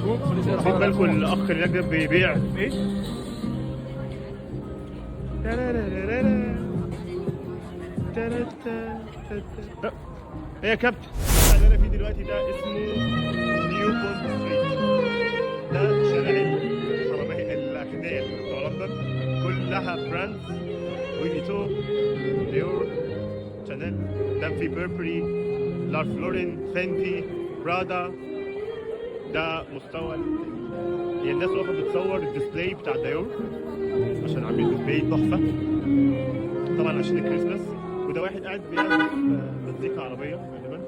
واخدين بالكم الاخ اللي هناك ده بيبيع ايه؟ ايه يا كابتن؟ اللي انا فيه دلوقتي ده اسمه نيو بوند ستريت. ده شارع الحرامية الاغنياء اللي بتوع لندن، كلها براندز لوي فيتو، ديور، شانيل. ده في بيربري، لارف لورين، فينتي، برادا. ده مستوى يعني الناس واقفه بتصور الديسبلاي بتاع دايور عشان عاملين ديسبلاي تحفه طبعا عشان الكريسماس. وده واحد قاعد بيعزف مزيكا عربيه غالبا.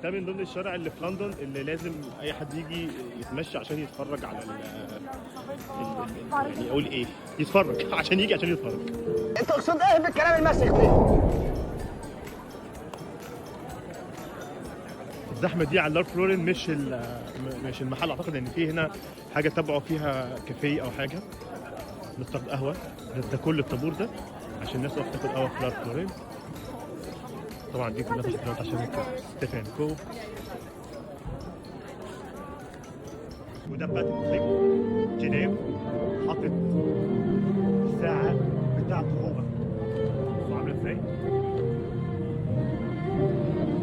ده من ضمن الشوارع اللي في لندن اللي لازم اي حد يجي يتمشى عشان يتفرج على يعني اقول ايه، يتفرج عشان يجي عشان يتفرج. انت تقصد ايه بالكلام المسخ ده؟ الزحمه دي على لارف لورين مش المحل، اعتقد ان في هنا حاجه تبعوا فيها كافيه او حاجه نستخدم قهوه. ده كل الطابور ده عشان الناس واقفه تاكل قهوه في لارف لورين. طبعا دي كلها تذكارات عشان ستيفان كو. وده باتن فليك جنيف حاطط الساعه بتاعته هو عامله ازاي.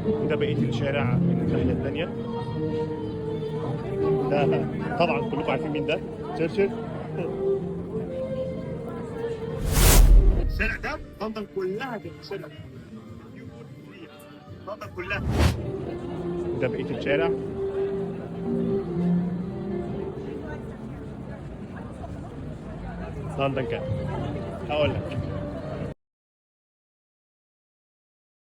وده بقيه الشارع من الناحيه الثانيه. ده طبعا كلكم عارفين مين ده، تشرشل. الشارع ده لندن كلها كانت الشارع ده لندن كلها. وده بقيه الشارع. لندن كان هقول لك